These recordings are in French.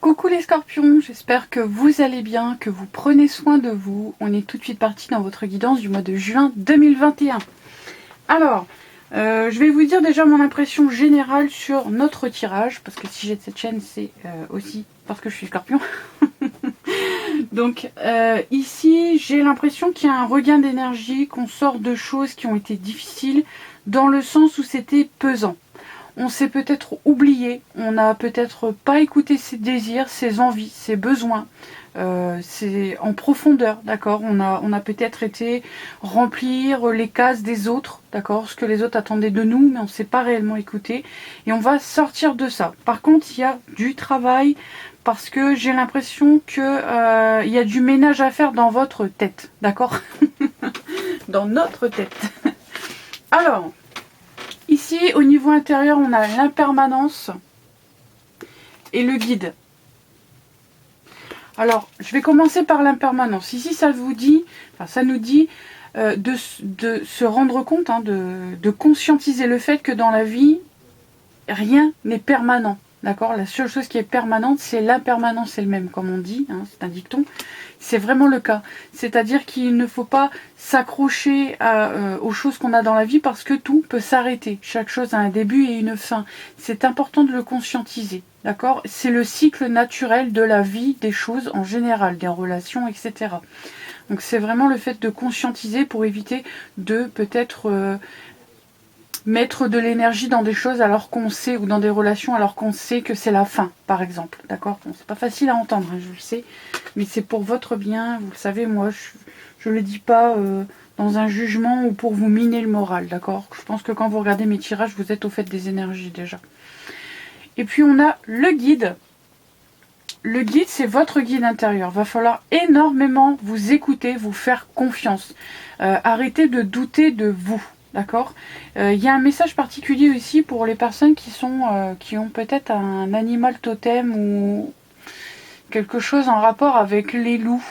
Coucou les scorpions, j'espère que vous allez bien, que vous prenez soin de vous. On est tout de suite parti dans votre guidance du mois de juin 2021. Alors, je vais vous dire déjà mon impression générale sur notre tirage, parce que si j'ai cette chaîne, c'est aussi parce que je suis scorpion. Donc ici, j'ai l'impression qu'il y a un regain d'énergie, qu'on sort de choses qui ont été difficiles, dans le sens où c'était pesant. On s'est peut-être oublié, on n'a peut-être pas écouté ses désirs, ses envies, ses besoins. C'est en profondeur, d'accord. On a peut-être été remplir les cases des autres, d'accord, ce que les autres attendaient de nous, mais on ne s'est pas réellement écouté. Et on va sortir de ça. Par contre, il y a du travail parce que j'ai l'impression que il y a du ménage à faire dans votre tête, d'accord. Dans notre tête. Alors. Ici, au niveau intérieur, on a l'impermanence et le guide. Alors, je vais commencer par l'impermanence. Ici, ça vous dit, enfin, ça nous dit de se rendre compte, hein, de conscientiser le fait que dans la vie, rien n'est permanent. D'accord. La seule chose qui est permanente, c'est l'impermanence elle-même, comme on dit, hein, c'est un dicton. C'est vraiment le cas. C'est-à-dire qu'il ne faut pas s'accrocher aux choses qu'on a dans la vie parce que tout peut s'arrêter. Chaque chose a un début et une fin. C'est important de le conscientiser. D'accord. C'est le cycle naturel de la vie, des choses en général, des relations, etc. Donc c'est vraiment le fait de conscientiser pour éviter de peut-être mettre de l'énergie dans des choses alors qu'on sait, ou dans des relations alors qu'on sait que c'est la fin, par exemple. D'accord. Bon, c'est pas facile à entendre, hein, je le sais, mais c'est pour votre bien. Vous le savez, moi, je le dis pas dans un jugement ou pour vous miner le moral, d'accord. Je pense que quand vous regardez mes tirages, vous êtes au fait des énergies déjà. Et puis on a le guide. Le guide, c'est votre guide intérieur. Va falloir énormément vous écouter, vous faire confiance. Arrêtez de douter de vous. D'accord. Il y a un message particulier aussi pour les personnes qui ont peut-être un animal totem ou quelque chose en rapport avec les loups.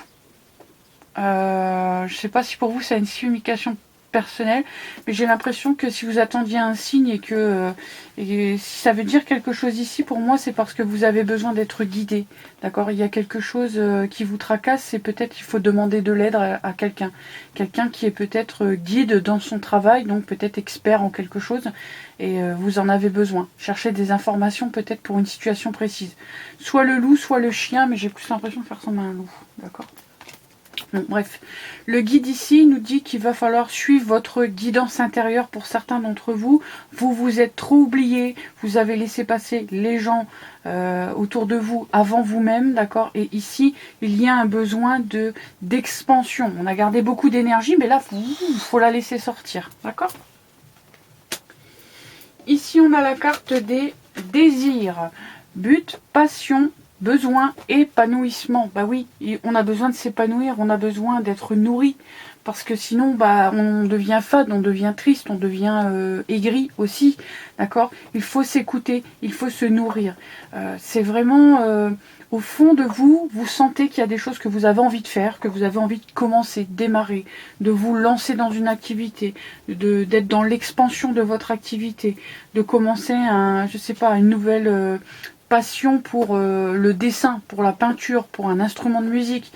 Je ne sais pas si pour vous ça a une signification personnelle, mais j'ai l'impression que si vous attendiez un signe et si ça veut dire quelque chose ici, pour moi c'est parce que vous avez besoin d'être guidé. D'accord. Il y a quelque chose qui vous tracasse et peut-être qu'il faut demander de l'aide à quelqu'un. Quelqu'un qui est peut-être guide dans son travail, donc peut-être expert en quelque chose, et vous en avez besoin. Cherchez des informations peut-être pour une situation précise. Soit le loup, soit le chien, mais j'ai plus l'impression de faire ressemble à un loup. D'accord. Bon, bref, le guide ici nous dit qu'il va falloir suivre votre guidance intérieure pour certains d'entre vous. Vous vous êtes trop oublié, vous avez laissé passer les gens autour de vous avant vous-même, d'accord. Et ici, il y a un besoin d'expansion. On a gardé beaucoup d'énergie, mais là, il faut la laisser sortir, d'accord. Ici, on a la carte des désirs, but, passion, besoin, épanouissement. Bah oui, on a besoin de s'épanouir, on a besoin d'être nourri. Parce que sinon, bah, on devient fade, on devient triste, on devient aigri aussi. D'accord. Il faut s'écouter, il faut se nourrir. C'est vraiment au fond de vous, vous sentez qu'il y a des choses que vous avez envie de faire, que vous avez envie de commencer, de démarrer, de vous lancer dans une activité, d'être dans l'expansion de votre activité, de commencer je sais pas, une nouvelle passion pour le dessin, pour la peinture, pour un instrument de musique.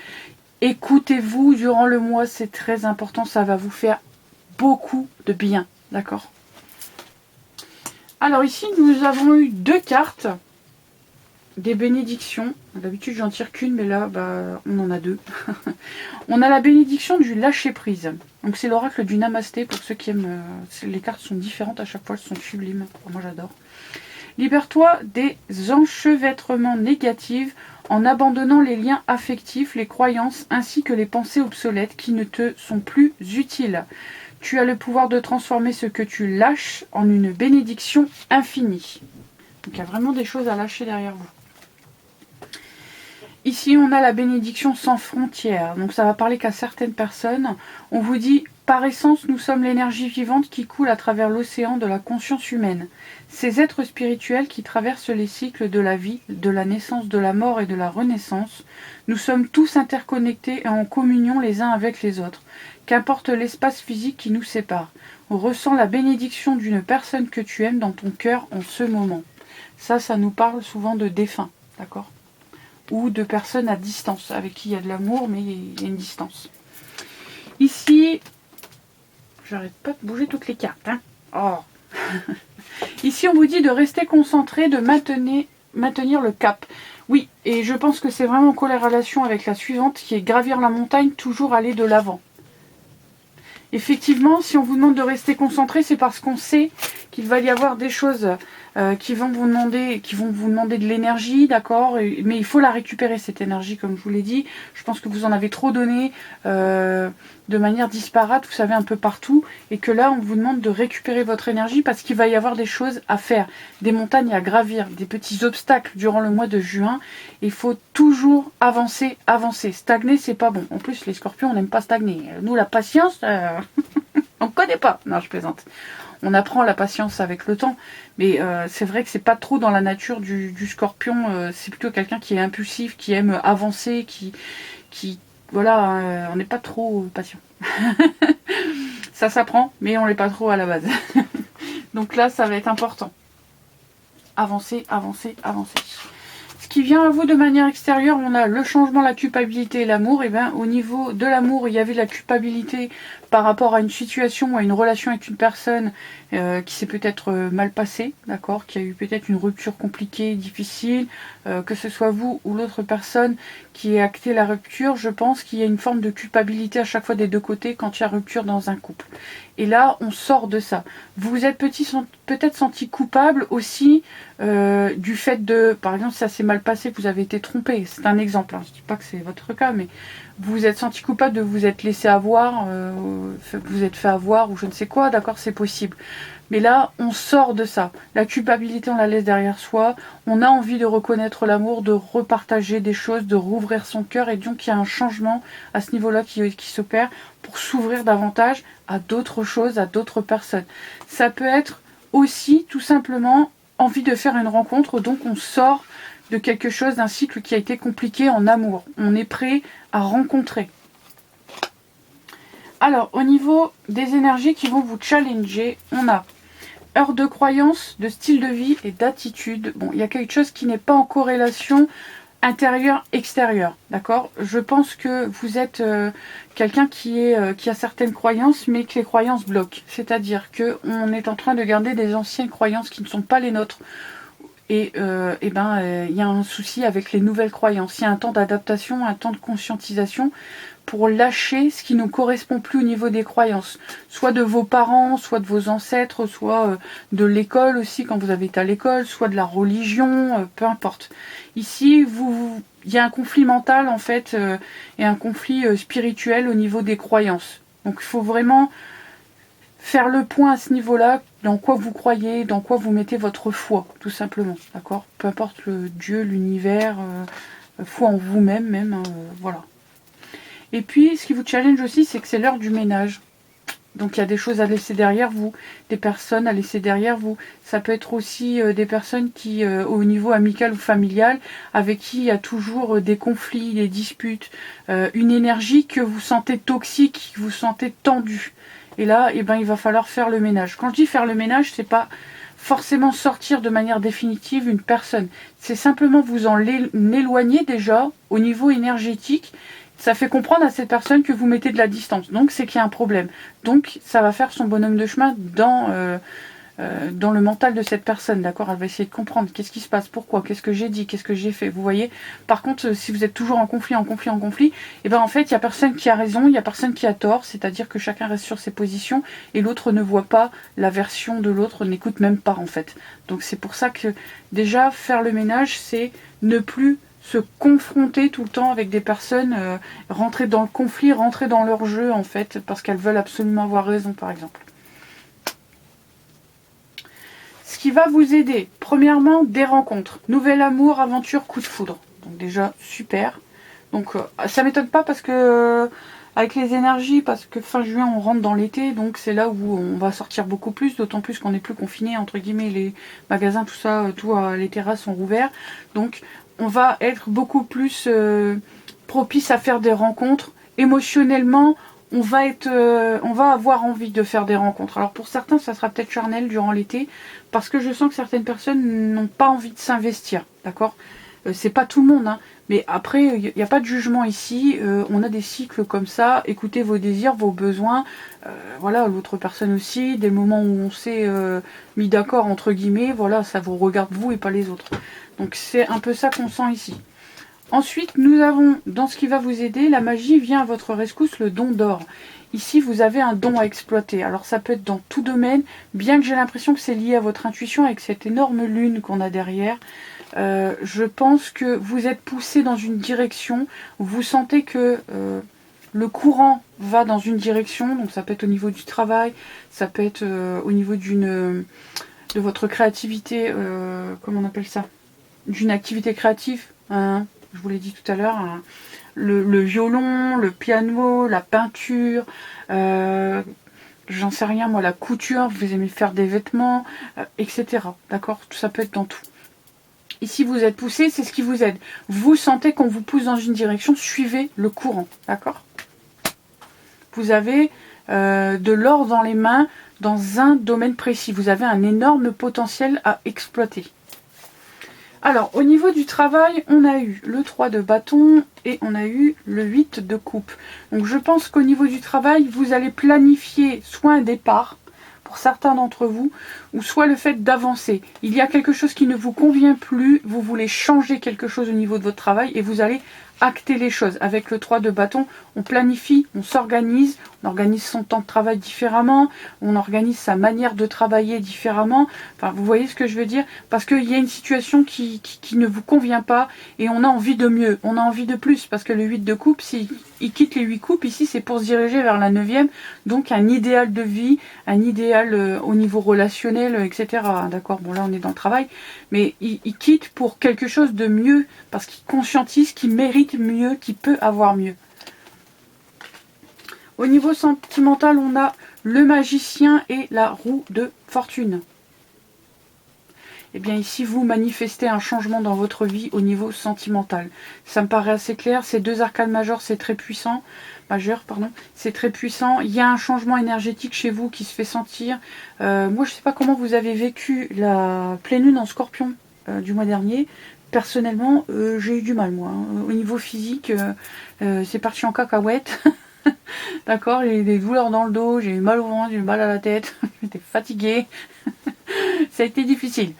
Écoutez-vous durant le mois, c'est très important, ça va vous faire beaucoup de bien, d'accord. Alors ici, nous avons eu 2 cartes, des bénédictions. D'habitude, j'en tire qu'une, mais là, bah, on en a 2. On a la bénédiction du lâcher-prise. Donc c'est l'oracle du Namasté, pour ceux qui aiment. Les cartes sont différentes à chaque fois, elles sont sublimes. Moi, j'adore. Libère-toi des enchevêtrements négatifs en abandonnant les liens affectifs, les croyances ainsi que les pensées obsolètes qui ne te sont plus utiles. Tu as le pouvoir de transformer ce que tu lâches en une bénédiction infinie. Donc il y a vraiment des choses à lâcher derrière vous. Ici, on a la bénédiction sans frontières. Donc ça va parler qu'à certaines personnes. On vous dit, par essence, nous sommes l'énergie vivante qui coule à travers l'océan de la conscience humaine. Ces êtres spirituels qui traversent les cycles de la vie, de la naissance, de la mort et de la renaissance. Nous sommes tous interconnectés et en communion les uns avec les autres. Qu'importe l'espace physique qui nous sépare. On ressent la bénédiction d'une personne que tu aimes dans ton cœur en ce moment. Ça nous parle souvent de défunts, d'accord ? ou de personnes à distance, avec qui il y a de l'amour, mais il y a une distance. Ici, j'arrête pas de bouger toutes les cartes. Hein. Oh. Ici, on vous dit de rester concentré, de maintenir le cap. Oui, et je pense que c'est vraiment en corrélation avec la suivante, qui est gravir la montagne, toujours aller de l'avant. Effectivement, si on vous demande de rester concentré, c'est parce qu'on sait qu'il va y avoir des choses qui vont vous demander de l'énergie, d'accord, mais il faut la récupérer, cette énergie, comme je vous l'ai dit. Je pense que vous en avez trop donné de manière disparate, vous savez, un peu partout, et que là, on vous demande de récupérer votre énergie parce qu'il va y avoir des choses à faire, des montagnes à gravir, des petits obstacles durant le mois de juin. Il faut toujours avancer, avancer. Stagner, c'est pas bon. En plus, les scorpions, on n'aime pas stagner. Nous, la patience, on ne connaît pas. Non, je plaisante. On apprend la patience avec le temps, mais c'est vrai que c'est pas trop dans la nature du scorpion. C'est plutôt quelqu'un qui est impulsif, qui aime avancer, qui voilà, on n'est pas trop patient. Ça s'apprend, mais on l'est pas trop à la base. Donc là, ça va être important. Avancer, avancer, avancer. Ce qui vient à vous de manière extérieure, on a le changement, la culpabilité et l'amour. Et bien au niveau de l'amour, il y avait la culpabilité par rapport à une situation ou à une relation avec une personne qui s'est peut-être mal passée, d'accord, qui a eu peut-être une rupture compliquée, difficile, que ce soit vous ou l'autre personne qui ait acté la rupture. Je pense qu'il y a une forme de culpabilité à chaque fois des deux côtés quand il y a rupture dans un couple. Et là, on sort de ça. Vous vous êtes peut-être senti coupable aussi du fait de, par exemple, ça s'est mal passé, que vous avez été trompé. C'est un exemple, hein. Je ne dis pas que c'est votre cas, mais vous vous êtes senti coupable de vous être laissé avoir, vous êtes fait avoir ou je ne sais quoi, d'accord, c'est possible. Mais là, on sort de ça. La culpabilité, on la laisse derrière soi. On a envie de reconnaître l'amour, de repartager des choses, de rouvrir son cœur. Et donc, il y a un changement à ce niveau-là qui s'opère pour s'ouvrir davantage à d'autres choses, à d'autres personnes. Ça peut être aussi, tout simplement, envie de faire une rencontre. Donc, on sort de quelque chose, d'un cycle qui a été compliqué en amour. On est prêt à rencontrer. Alors, au niveau des énergies qui vont vous challenger, on a heure de croyance, de style de vie et d'attitude. Bon, il y a quelque chose qui n'est pas en corrélation intérieure-extérieure, d'accord? Je pense que vous êtes quelqu'un qui a certaines croyances, mais que les croyances bloquent. C'est-à-dire qu'on est en train de garder des anciennes croyances qui ne sont pas les nôtres. Et il y a un souci avec les nouvelles croyances. Il y a un temps d'adaptation, un temps de conscientisation pour lâcher ce qui ne correspond plus au niveau des croyances. Soit de vos parents, soit de vos ancêtres, soit de l'école aussi, quand vous avez été à l'école, soit de la religion, peu importe. Ici, il y a un conflit mental, en fait, et un conflit spirituel au niveau des croyances. Donc il faut vraiment faire le point à ce niveau-là, dans quoi vous croyez, dans quoi vous mettez votre foi, tout simplement, d'accord? Peu importe le Dieu, l'univers, foi en vous-même, même, voilà. Et puis, ce qui vous challenge aussi, c'est que c'est l'heure du ménage. Donc, il y a des choses à laisser derrière vous, des personnes à laisser derrière vous. Ça peut être aussi des personnes qui, au niveau amical ou familial, avec qui il y a toujours des conflits, des disputes, une énergie que vous sentez toxique, que vous sentez tendue. Et là, il va falloir faire le ménage. Quand je dis faire le ménage, c'est pas forcément sortir de manière définitive une personne. C'est simplement vous en éloigner déjà au niveau énergétique. Ça fait comprendre à cette personne que vous mettez de la distance. Donc, c'est qu'il y a un problème. Donc, ça va faire son bonhomme de chemin dans le mental de cette personne, d'accord? Elle va essayer de comprendre qu'est-ce qui se passe, pourquoi, qu'est-ce que j'ai dit, qu'est-ce que j'ai fait, vous voyez? Par contre, si vous êtes toujours en conflit, et ben en fait, il n'y a personne qui a raison, il n'y a personne qui a tort, c'est-à-dire que chacun reste sur ses positions et l'autre ne voit pas la version de l'autre, n'écoute même pas en fait. Donc c'est pour ça que déjà, faire le ménage, c'est ne plus se confronter tout le temps avec des personnes, rentrer dans le conflit, rentrer dans leur jeu en fait, parce qu'elles veulent absolument avoir raison par exemple. Ce qui va vous aider, premièrement, des rencontres. Nouvel amour, aventure, coup de foudre. Donc déjà, super. Donc ça m'étonne pas parce que avec les énergies, parce que fin juin on rentre dans l'été, donc c'est là où on va sortir beaucoup plus, d'autant plus qu'on n'est plus confiné, entre guillemets, les magasins, tout ça, les terrasses sont rouverts. Donc on va être beaucoup plus propice à faire des rencontres. Émotionnellement, on va avoir envie de faire des rencontres. Alors pour certains, ça sera peut-être charnel durant l'été, parce que je sens que certaines personnes n'ont pas envie de s'investir, d'accord? C'est pas tout le monde, hein. Mais après, il n'y a pas de jugement ici. On a des cycles comme ça. Écoutez vos désirs, vos besoins. Voilà, l'autre personne aussi. Des moments où on s'est mis d'accord, entre guillemets. Voilà, ça vous regarde vous et pas les autres. Donc c'est un peu ça qu'on sent ici. Ensuite, nous avons, dans ce qui va vous aider, la magie vient à votre rescousse, le don d'or. Ici, vous avez un don à exploiter. Alors, ça peut être dans tout domaine, bien que j'ai l'impression que c'est lié à votre intuition avec cette énorme lune qu'on a derrière. Je pense que vous êtes poussé dans une direction. Vous sentez que le courant va dans une direction. Donc, ça peut être au niveau du travail, ça peut être au niveau de votre créativité. Comment on appelle ça? D'une activité créative. Hein, je vous l'ai dit tout à l'heure. Hein, le violon, le piano, la peinture, j'en sais rien moi, la couture, vous aimez faire des vêtements, etc. D'accord? Tout ça peut être dans tout. Ici vous êtes poussé, c'est ce qui vous aide. Vous sentez qu'on vous pousse dans une direction, suivez le courant. D'accord? Vous avez de l'or dans les mains dans un domaine précis. Vous avez un énorme potentiel à exploiter. Alors, au niveau du travail, on a eu le 3 de bâton et on a eu le 8 de coupe. Donc, je pense qu'au niveau du travail, vous allez planifier soit un départ, pour certains d'entre vous, ou soit le fait d'avancer. Il y a quelque chose qui ne vous convient plus, vous voulez changer quelque chose au niveau de votre travail et vous allez acter les choses. Avec le 3 de bâton, on planifie, on s'organise, on organise son temps de travail différemment, on organise sa manière de travailler différemment. Enfin, vous voyez ce que je veux dire? Parce qu'il y a une situation qui ne vous convient pas et on a envie de mieux, on a envie de plus. Parce que le 8 de coupe, s'il quitte les 8 coupes, ici c'est pour se diriger vers la 9e. Donc un idéal de vie, un idéal au niveau relationnel, etc. D'accord? Bon là on est dans le travail. Mais il quitte pour quelque chose de mieux. Parce qu'il conscientise qu'il mérite mieux, qu'il peut avoir mieux. Au niveau sentimental, on a le magicien et la roue de fortune. Et bien ici, vous manifestez un changement dans votre vie au niveau sentimental. Ça me paraît assez clair. Ces deux arcanes majeures, c'est très puissant. C'est très puissant. Il y a un changement énergétique chez vous qui se fait sentir. Moi, je ne sais pas comment vous avez vécu la pleine lune en Scorpion du mois dernier. Personnellement, j'ai eu du mal, moi. Hein. Au niveau physique, c'est parti en cacahuète. D'accord, j'ai eu des douleurs dans le dos, j'ai eu mal au ventre, j'ai eu mal à la tête, j'étais fatiguée. Ça a été difficile.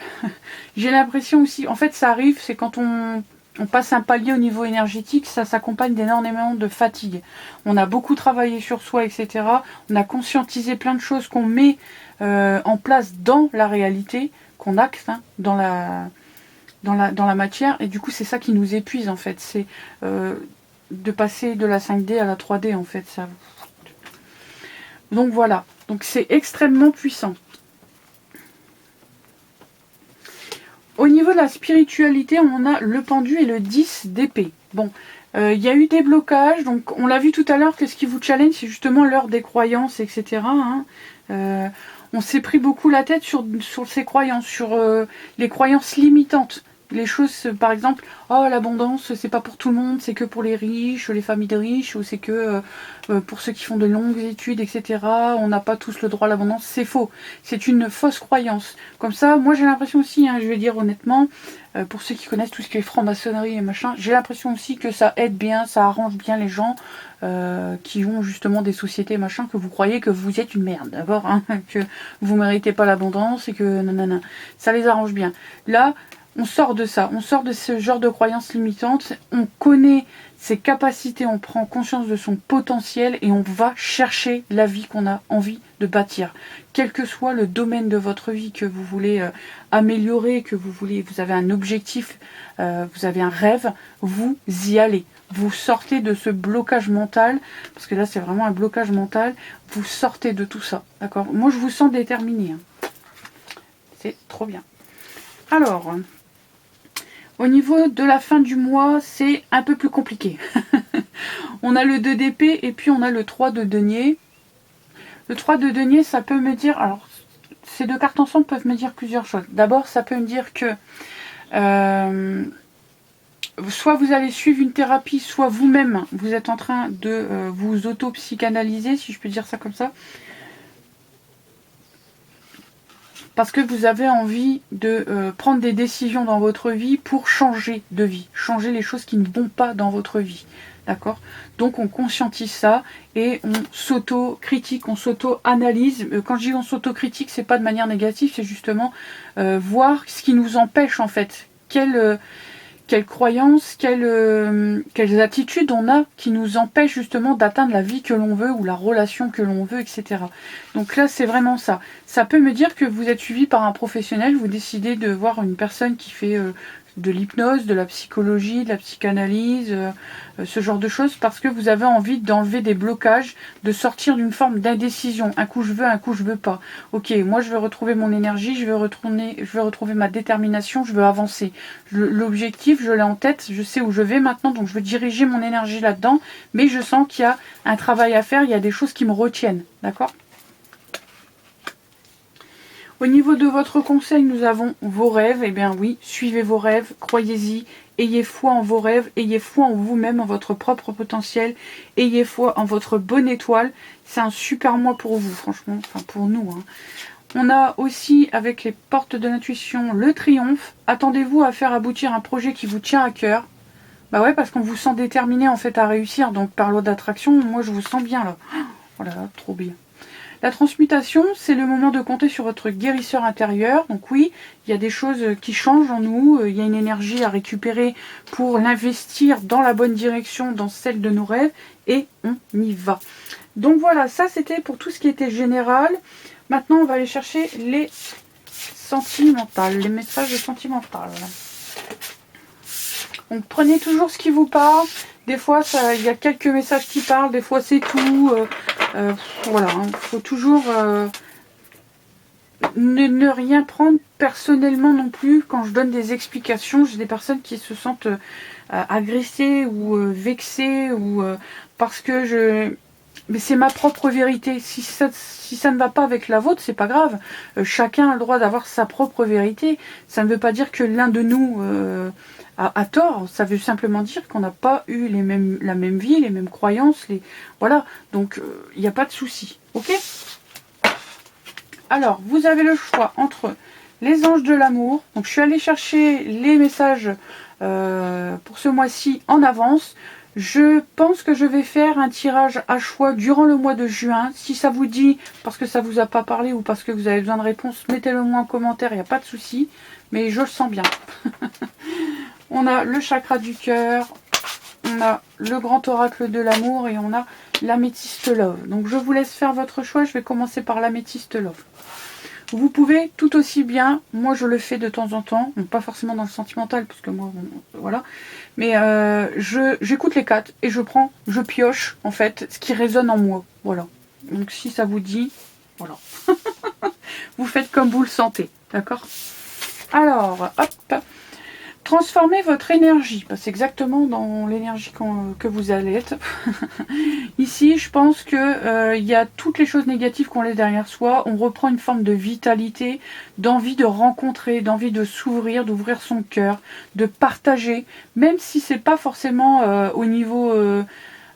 J'ai l'impression aussi, en fait ça arrive, c'est quand on passe un palier au niveau énergétique, ça s'accompagne d'énormément de fatigue. On a beaucoup travaillé sur soi, etc. On a conscientisé plein de choses qu'on met en place dans la réalité, qu'on acte hein, dans la matière. Et du coup c'est ça qui nous épuise en fait. C'est de passer de la 5D à la 3D en fait. Ça. Donc voilà, donc c'est extrêmement puissant. Au niveau de la spiritualité, on a le pendu et le 10 d'épée. Bon, il y a eu des blocages, donc on l'a vu tout à l'heure que ce qui vous challenge, c'est justement l'heure des croyances, etc. Hein. On s'est pris beaucoup la tête sur ces croyances, sur les croyances limitantes. Les choses, par exemple, oh l'abondance, c'est pas pour tout le monde, c'est que pour les riches, les familles de riches, ou c'est que pour ceux qui font de longues études, etc. On n'a pas tous le droit à l'abondance. C'est faux. C'est une fausse croyance. Comme ça, moi j'ai l'impression aussi, hein, je vais dire honnêtement, pour ceux qui connaissent tout ce qui est franc-maçonnerie et machin, j'ai l'impression aussi que ça aide bien, ça arrange bien les gens qui ont justement des sociétés machin, que vous croyez que vous êtes une merde, d'abord, hein, que vous méritez pas l'abondance et que nanana. Ça les arrange bien. Là, on sort de ça, on sort de ce genre de croyances limitantes, on connaît ses capacités, on prend conscience de son potentiel et on va chercher la vie qu'on a envie de bâtir. Quel que soit le domaine de votre vie que vous voulez améliorer, que vous avez un objectif, vous avez un rêve, vous y allez. Vous sortez de ce blocage mental, parce que là c'est vraiment un blocage mental, vous sortez de tout ça, d'accord? Moi je vous sens déterminé. Hein. C'est trop bien. Alors... Au niveau de la fin du mois, c'est un peu plus compliqué. On a le 2 d'épée et puis on a le 3 de denier. Le 3 de denier, ça peut me dire... Alors, ces deux cartes ensemble peuvent me dire plusieurs choses. D'abord, ça peut me dire que... soit vous allez suivre une thérapie, soit vous-même, vous êtes en train de vous auto-psychanalyser, si je peux dire ça comme ça. parce que vous avez envie de prendre des décisions dans votre vie pour changer de vie, changer les choses qui ne vont pas dans votre vie. D'accord? Donc on conscientise ça et on s'auto-critique, on s'auto-analyse. Quand je dis on s'auto-critique, c'est pas de manière négative, c'est justement voir ce qui nous empêche en fait. Quelles croyances, quelles attitudes on a qui nous empêchent justement d'atteindre la vie que l'on veut ou la relation que l'on veut, etc. Donc là, c'est vraiment ça. Ça peut me dire que vous êtes suivi par un professionnel, vous décidez de voir une personne qui fait de l'hypnose, de la psychologie, de la psychanalyse, ce genre de choses, parce que vous avez envie d'enlever des blocages, de sortir d'une forme d'indécision. Un coup je veux, un coup je veux pas. Ok, moi je veux retrouver mon énergie, je veux retrouver ma détermination, je veux avancer. L'objectif, je l'ai en tête, je sais où je vais maintenant, donc je veux diriger mon énergie là-dedans, mais je sens qu'il y a un travail à faire, il y a des choses qui me retiennent, d'accord ? Au niveau de votre conseil, nous avons vos rêves. Eh bien oui, suivez vos rêves, croyez-y, ayez foi en vos rêves, ayez foi en vous-même, en votre propre potentiel, ayez foi en votre bonne étoile. C'est un super mois pour vous, franchement, enfin pour nous. Hein. On a aussi, avec les portes de l'intuition, le triomphe. Attendez-vous à faire aboutir un projet qui vous tient à cœur. Bah ouais, parce qu'on vous sent déterminé en fait à réussir. Donc par loi d'attraction, moi je vous sens bien là. Oh là là, trop bien. La transmutation, c'est le moment de compter sur votre guérisseur intérieur. Donc oui, il y a des choses qui changent en nous. Il y a une énergie à récupérer pour l'investir dans la bonne direction, dans celle de nos rêves. Et on y va. Donc voilà, ça c'était pour tout ce qui était général. Maintenant, on va aller chercher les sentimentales, les messages sentimentaux. Donc prenez toujours ce qui vous parle. Des fois, il y a quelques messages qui parlent, des fois c'est tout. Voilà, il faut toujours ne rien prendre personnellement non plus. Quand je donne des explications, j'ai des personnes qui se sentent agressées ou vexées ou parce que mais c'est ma propre vérité. Si ça ne va pas avec la vôtre, c'est pas grave. Chacun a le droit d'avoir sa propre vérité. Ça ne veut pas dire que l'un de nous a tort. Ça veut simplement dire qu'on n'a pas eu la même vie, les mêmes croyances. Voilà. Donc, il n'y a pas de souci. Ok ? Alors, vous avez le choix entre les anges de l'amour. Donc, je suis allée chercher les messages pour ce mois-ci en avance. Je pense que je vais faire un tirage à choix durant le mois de juin. Si ça vous dit, parce que ça vous a pas parlé ou parce que vous avez besoin de réponses, mettez-le moi en commentaire, il n'y a pas de souci. Mais je le sens bien. On a le chakra du cœur, on a le grand oracle de l'amour et on a l'améthyste love. Donc je vous laisse faire votre choix, je vais commencer par l'améthyste love. Vous pouvez tout aussi bien, moi je le fais de temps en temps, bon, pas forcément dans le sentimental, parce que moi, bon, voilà, mais j'écoute les cartes et je pioche en fait ce qui résonne en moi, voilà. Donc si ça vous dit, voilà. Vous faites comme vous le sentez, d'accord? Alors, hop, transformez votre énergie, c'est exactement dans l'énergie que vous allez être. Ici, je pense que y a toutes les choses négatives qu'on laisse derrière soi. On reprend une forme de vitalité, d'envie de rencontrer, d'envie de s'ouvrir, d'ouvrir son cœur, de partager, même si c'est pas forcément au niveau,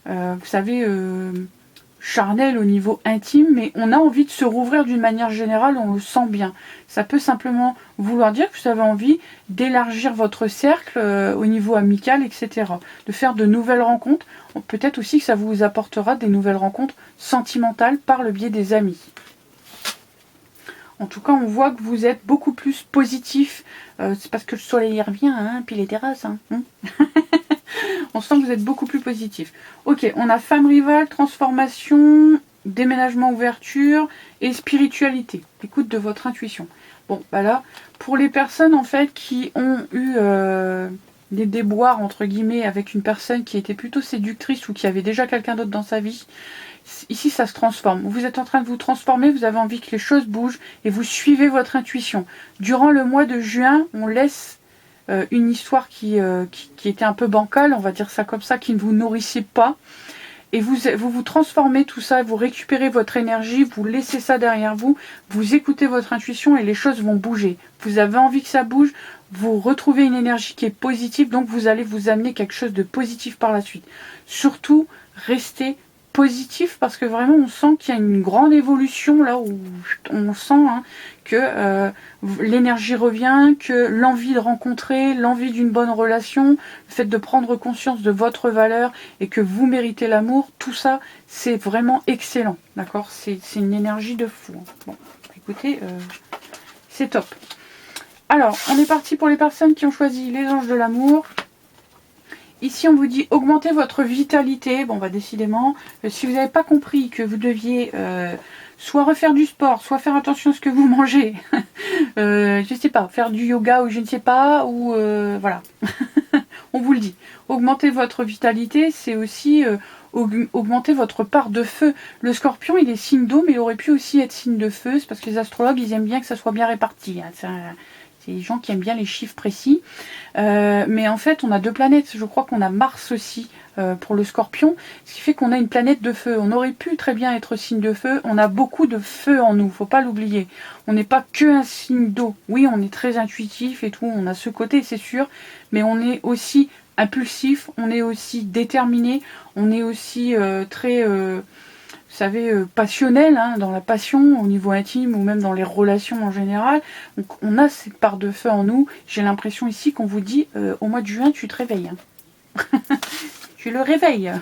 vous savez, charnel, au niveau intime, mais on a envie de se rouvrir d'une manière générale, on le sent bien. Ça peut simplement vouloir dire que vous avez envie d'élargir votre cercle au niveau amical, etc. De faire de nouvelles rencontres. Peut-être aussi que ça vous apportera des nouvelles rencontres sentimentales par le biais des amis. En tout cas, on voit que vous êtes beaucoup plus positif. C'est parce que le soleil revient, hein, puis les terrasses. Hein. On sent que vous êtes beaucoup plus positif. Ok, on a femme rivale, transformation, déménagement, ouverture et spiritualité. Écoute de votre intuition. Bon, bah là, pour les personnes en fait qui ont eu des déboires entre guillemets avec une personne qui était plutôt séductrice ou qui avait déjà quelqu'un d'autre dans sa vie, ici ça se transforme. Vous êtes en train de vous transformer, vous avez envie que les choses bougent et vous suivez votre intuition. Durant le mois de juin, on laisse une histoire qui était un peu bancale, on va dire ça comme ça, qui ne vous nourrissait pas. Et vous transformez tout ça, vous récupérez votre énergie, vous laissez ça derrière vous, vous écoutez votre intuition et les choses vont bouger. Vous avez envie que ça bouge, vous retrouvez une énergie qui est positive, donc vous allez vous amener quelque chose de positif par la suite. Surtout, restez positif parce que vraiment on sent qu'il y a une grande évolution là où on sent hein, que l'énergie revient, que l'envie de rencontrer, l'envie d'une bonne relation, le fait de prendre conscience de votre valeur et que vous méritez l'amour, tout ça c'est vraiment excellent, d'accord, c'est une énergie de fou. Hein. Bon, écoutez, c'est top. Alors, on est parti pour les personnes qui ont choisi les anges de l'amour. Ici, on vous dit augmenter votre vitalité. Bon, bah décidément, si vous n'avez pas compris que vous deviez soit refaire du sport, soit faire attention à ce que vous mangez, je sais pas, faire du yoga ou je ne sais pas, ou voilà, on vous le dit. Augmenter votre vitalité, c'est aussi augmenter votre part de feu. Le scorpion, il est signe d'eau, mais il aurait pu aussi être signe de feu. C'est parce que les astrologues, ils aiment bien que ça soit bien réparti. Hein. C'est les gens qui aiment bien les chiffres précis. Mais en fait, on a deux planètes. Je crois qu'on a Mars aussi pour le Scorpion. Ce qui fait qu'on a une planète de feu. On aurait pu très bien être signe de feu. On a beaucoup de feu en nous. Faut pas l'oublier. On n'est pas que un signe d'eau. Oui, on est très intuitif et tout. On a ce côté, c'est sûr. Mais on est aussi impulsif. On est aussi déterminé. On est aussi très... vous savez, passionnel, hein, dans la passion, au niveau intime ou même dans les relations en général. Donc on a cette part de feu en nous. J'ai l'impression ici qu'on vous dit, au mois de juin, tu te réveilles. Hein. Tu le réveilles.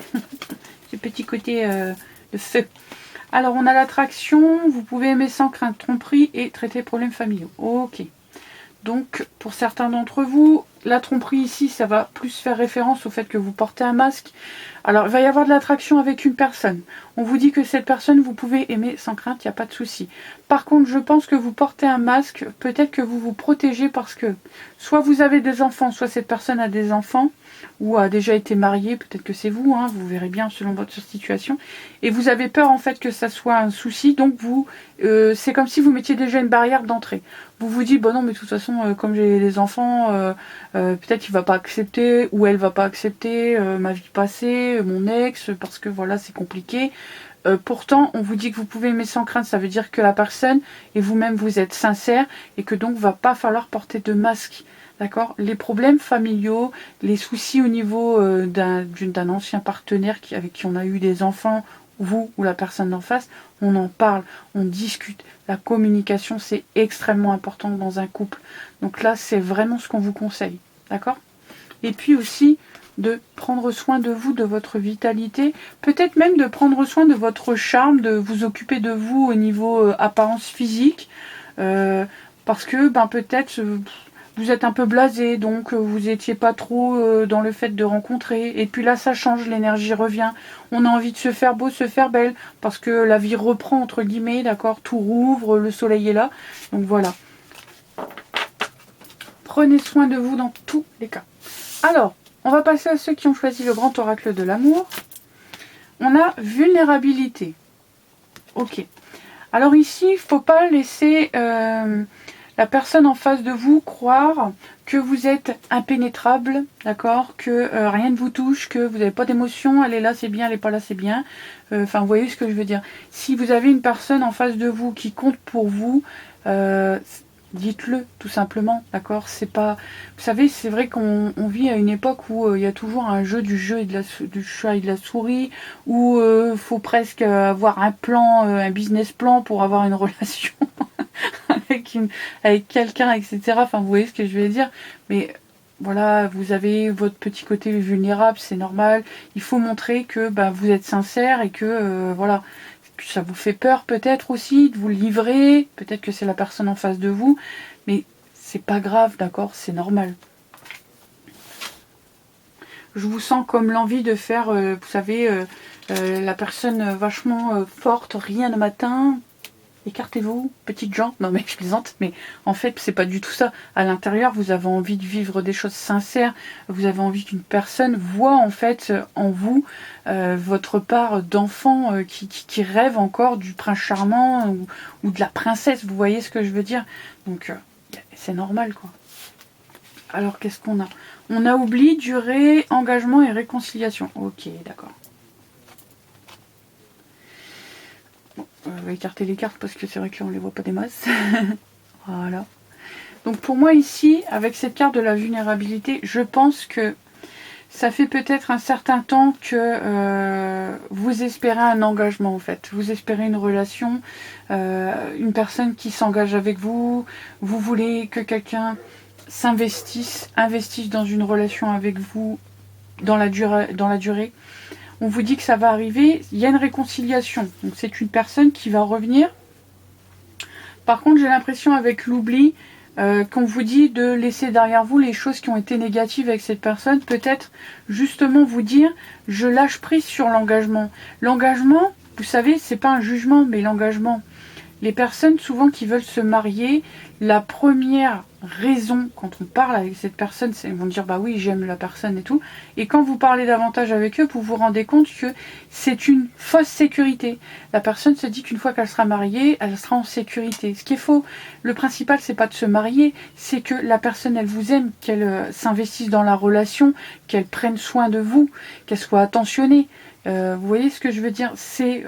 Ce petit côté de feu. Alors on a l'attraction, vous pouvez aimer sans crainte, tromperie et traiter problèmes familiaux. Ok. Donc pour certains d'entre vous, la tromperie ici, ça va plus faire référence au fait que vous portez un masque. Alors, il va y avoir de l'attraction avec une personne. On vous dit que cette personne, vous pouvez aimer sans crainte, il n'y a pas de souci. Par contre, je pense que vous portez un masque, peut-être que vous vous protégez parce que soit vous avez des enfants, soit cette personne a des enfants, ou a déjà été mariée, peut-être que c'est vous, hein, vous verrez bien selon votre situation. Et vous avez peur en fait que ça soit un souci, donc vous, c'est comme si vous mettiez déjà une barrière d'entrée. Vous vous dites, bon non, mais de toute façon, comme j'ai les enfants, peut-être il va pas accepter, ou elle va pas accepter ma vie passée, mon ex, parce que voilà, c'est compliqué. Pourtant, on vous dit que vous pouvez aimer sans crainte, ça veut dire que la personne et vous-même vous êtes sincère et que donc va pas falloir porter de masque. D'accord? Les problèmes familiaux, les soucis au niveau d'un ancien partenaire avec qui on a eu des enfants, vous ou la personne d'en face, on en parle, on discute. La communication, c'est extrêmement important dans un couple. Donc là, c'est vraiment ce qu'on vous conseille. D'accord? Et puis aussi, de prendre soin de vous, de votre vitalité, peut-être même de prendre soin de votre charme, de vous occuper de vous au niveau apparence physique, parce que peut-être vous êtes un peu blasé, donc vous n'étiez pas trop dans le fait de rencontrer, et puis là ça change, l'énergie revient, on a envie de se faire beau, se faire belle, parce que la vie reprend entre guillemets, d'accord, tout rouvre, le soleil est là, donc voilà. Prenez soin de vous dans tous les cas. Alors, on va passer à ceux qui ont choisi le grand oracle de l'amour. On a vulnérabilité. Ok. Alors ici, il ne faut pas laisser la personne en face de vous croire que vous êtes impénétrable, d'accord, que rien ne vous touche, que vous n'avez pas d'émotion, elle est là, c'est bien, elle n'est pas là, c'est bien. Enfin, vous voyez ce que je veux dire. Si vous avez une personne en face de vous qui compte pour vous, dites-le tout simplement, d'accord. C'est pas, vous savez, c'est vrai qu'on vit à une époque où il y a toujours un jeu du chat et de la souris, où faut presque avoir un plan, un business plan pour avoir une relation avec quelqu'un, etc. Enfin, vous voyez ce que je veux dire. Mais voilà, vous avez votre petit côté vulnérable, c'est normal. Il faut montrer que vous êtes sincère et que voilà. Ça vous fait peur peut-être aussi de vous livrer, peut-être que c'est la personne en face de vous, mais c'est pas grave, d'accord, c'est normal. Je vous sens comme l'envie de faire, vous savez, la personne vachement forte, rien le matin, écartez-vous, petites gens. Non mais je plaisante, mais en fait c'est pas du tout ça. À l'intérieur, vous avez envie de vivre des choses sincères, vous avez envie qu'une personne voit en fait en vous votre part d'enfant qui rêve encore du prince charmant ou de la princesse, vous voyez ce que je veux dire. Donc c'est normal quoi. Alors qu'est-ce qu'on a? On a oublié, durée, engagement et réconciliation. Ok, d'accord. On va écarter les cartes parce que c'est vrai que là on les voit pas des masses. Voilà. Donc pour moi ici, avec cette carte de la vulnérabilité, je pense que ça fait peut-être un certain temps que vous espérez un engagement en fait. Vous espérez une relation, une personne qui s'engage avec vous. Vous voulez que quelqu'un investisse dans une relation avec vous dans la durée. On vous dit que ça va arriver. Il y a une réconciliation. Donc c'est une personne qui va revenir. Par contre, j'ai l'impression avec l'oubli, qu'on vous dit de laisser derrière vous les choses qui ont été négatives avec cette personne, peut-être justement vous dire je lâche prise sur l'engagement. L'engagement, vous savez, c'est pas un jugement, mais l'engagement. Les personnes souvent qui veulent se marier, la première raison quand on parle avec cette personne, c'est ils vont dire bah oui j'aime la personne et tout. Et quand vous parlez davantage avec eux, vous vous rendez compte que c'est une fausse sécurité. La personne se dit qu'une fois qu'elle sera mariée, elle sera en sécurité. Ce qui est faux. Le principal c'est pas de se marier, c'est que la personne elle vous aime, qu'elle s'investisse dans la relation, qu'elle prenne soin de vous, qu'elle soit attentionnée. Vous voyez ce que je veux dire? C'est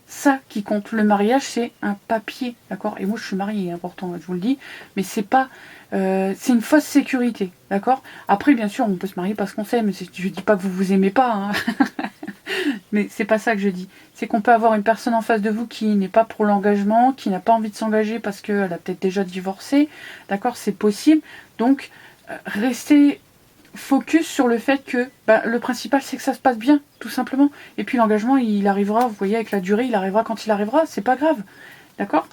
ça qui compte. Le mariage, c'est un papier, d'accord? Et moi, je suis mariée, important, je vous le dis, mais c'est pas, c'est une fausse sécurité, d'accord? Après, bien sûr, on peut se marier parce qu'on s'aime. Je dis pas que vous vous aimez pas, hein. Mais c'est pas ça que je dis. C'est qu'on peut avoir une personne en face de vous qui n'est pas pour l'engagement, qui n'a pas envie de s'engager parce qu'elle a peut-être déjà divorcé, d'accord? C'est possible. Donc, restez focus sur le fait que le principal c'est que ça se passe bien, tout simplement. Et puis l'engagement il arrivera, vous voyez, avec la durée, il arrivera quand il arrivera, c'est pas grave, d'accord.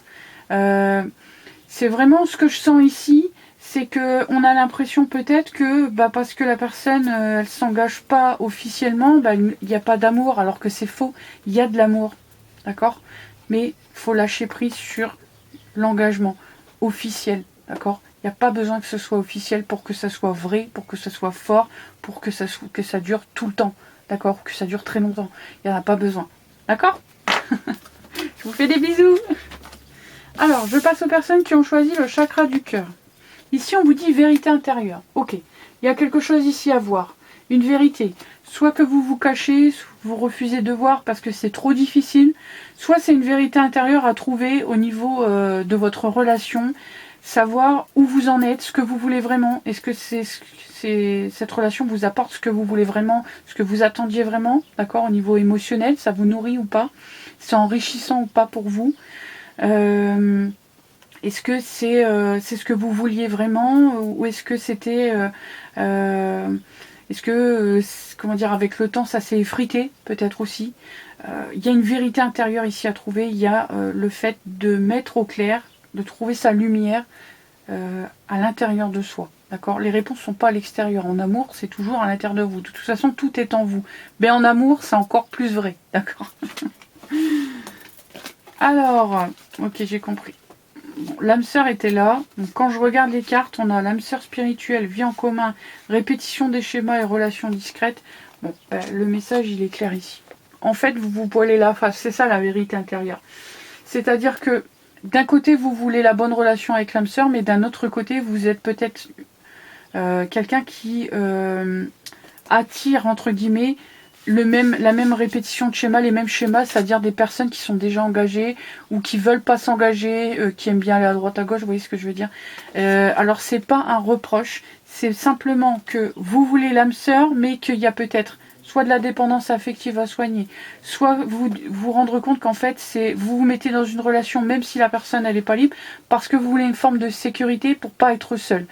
C'est vraiment ce que je sens ici, c'est que on a l'impression peut-être que parce que la personne elle s'engage pas officiellement, il n'y a pas d'amour, alors que c'est faux, il y a de l'amour, d'accord, mais faut lâcher prise sur l'engagement officiel, d'accord. Il n'y a pas besoin que ce soit officiel pour que ça soit vrai, pour que ça soit fort, pour que ça dure tout le temps. D'accord? Que ça dure très longtemps. Il n'y en a pas besoin. D'accord? Je vous fais des bisous. Alors, je passe aux personnes qui ont choisi le chakra du cœur. Ici, on vous dit vérité intérieure. Ok. Il y a quelque chose ici à voir. Une vérité. Soit que vous vous cachez, soit vous refusez de voir parce que c'est trop difficile. Soit c'est une vérité intérieure à trouver au niveau de votre relation. Savoir où vous en êtes, ce que vous voulez vraiment. Est-ce que cette relation vous apporte ce que vous voulez vraiment, ce que vous attendiez vraiment, d'accord, au niveau émotionnel, ça vous nourrit ou pas, c'est enrichissant ou pas pour vous. Est-ce que c'est ce que vous vouliez vraiment, ou est-ce que c'était est-ce que comment dire, avec le temps ça s'est effrité peut-être aussi. Il y a une vérité intérieure ici à trouver. Il y a le fait de mettre au clair, de trouver sa lumière à l'intérieur de soi. D'accord? Les réponses ne sont pas à l'extérieur. En amour, c'est toujours à l'intérieur de vous. De toute façon, tout est en vous. Mais en amour, c'est encore plus vrai. D'accord? Alors, ok, j'ai compris. Bon, l'âme sœur était là. Donc, quand je regarde les cartes, on a l'âme sœur spirituelle, vie en commun, répétition des schémas et relations discrètes. Bon, le message, il est clair ici. En fait, vous vous voilez la face. C'est ça la vérité intérieure. C'est-à-dire que d'un côté, vous voulez la bonne relation avec l'âme sœur, mais d'un autre côté, vous êtes peut-être quelqu'un qui attire, entre guillemets, la même répétition de schéma, les mêmes schémas, c'est-à-dire des personnes qui sont déjà engagées ou qui veulent pas s'engager, qui aiment bien aller à droite à gauche, vous voyez ce que je veux dire. Alors, c'est pas un reproche, c'est simplement que vous voulez l'âme sœur, mais qu'il y a peut-être soit de la dépendance affective à soigner, soit vous vous rendre compte qu'en fait, vous vous mettez dans une relation, même si la personne elle est pas libre, parce que vous voulez une forme de sécurité pour pas être seul.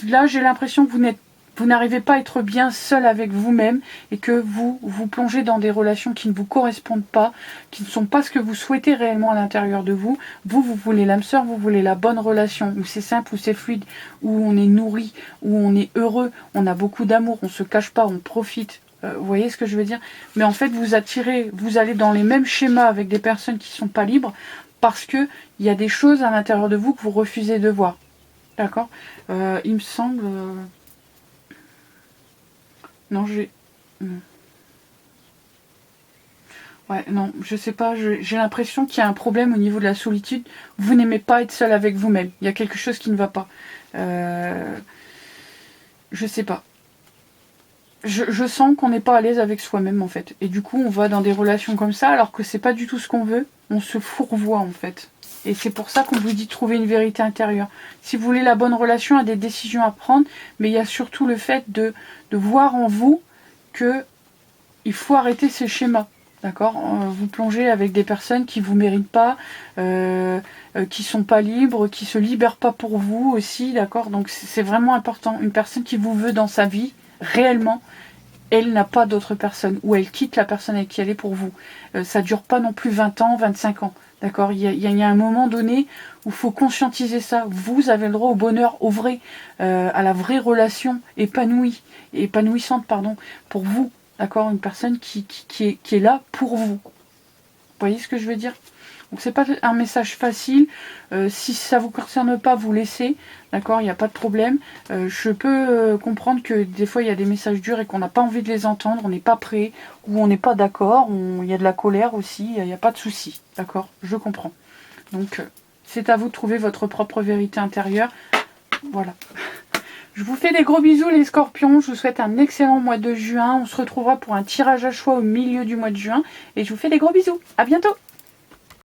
Là, j'ai l'impression que vous n'arrivez pas à être bien seul avec vous-même et que vous vous plongez dans des relations qui ne vous correspondent pas, qui ne sont pas ce que vous souhaitez réellement à l'intérieur de vous. Vous voulez l'âme sœur, vous voulez la bonne relation, où c'est simple, où c'est fluide, où on est nourri, où on est heureux, on a beaucoup d'amour, on se cache pas, on profite. Vous voyez ce que je veux dire? Mais en fait, vous allez dans les mêmes schémas avec des personnes qui ne sont pas libres parce qu'il y a des choses à l'intérieur de vous que vous refusez de voir. D'accord? Il me semble... Non, j'ai... Ouais, non, je sais pas, j'ai l'impression qu'il y a un problème au niveau de la solitude. Vous n'aimez pas être seul avec vous-même. Il y a quelque chose qui ne va pas. Je sais pas. Je sens qu'on n'est pas à l'aise avec soi-même, en fait. Et du coup, on va dans des relations comme ça, alors que c'est pas du tout ce qu'on veut. On se fourvoie, en fait. Et c'est pour ça qu'on vous dit de trouver une vérité intérieure. Si vous voulez la bonne relation, il y a des décisions à prendre, mais il y a surtout le fait de voir en vous que il faut arrêter ces schémas. D'accord, vous plongez avec des personnes qui vous méritent pas, qui sont pas libres, qui se libèrent pas pour vous aussi, d'accord. Donc c'est vraiment important. Une personne qui vous veut dans sa vie, réellement, elle n'a pas d'autre personne, ou elle quitte la personne avec qui elle est pour vous. Ça dure pas non plus 20 ans, 25 ans, d'accord. Il y a un moment donné où il faut conscientiser ça. Vous avez le droit au bonheur, au vrai, à la vraie relation épanouissante, pardon, pour vous. D'accord, une personne qui est là pour vous. Vous voyez ce que je veux dire? Donc c'est pas un message facile. Si ça vous concerne pas, vous laissez. D'accord, il n'y a pas de problème. Je peux comprendre que des fois il y a des messages durs et qu'on n'a pas envie de les entendre, on n'est pas prêt, ou on n'est pas d'accord, il y a de la colère aussi, il n'y a pas de souci. D'accord, je comprends. Donc c'est à vous de trouver votre propre vérité intérieure. Voilà. Je vous fais des gros bisous les scorpions, je vous souhaite un excellent mois de juin. On se retrouvera pour un tirage à choix au milieu du mois de juin. Et je vous fais des gros bisous, à bientôt!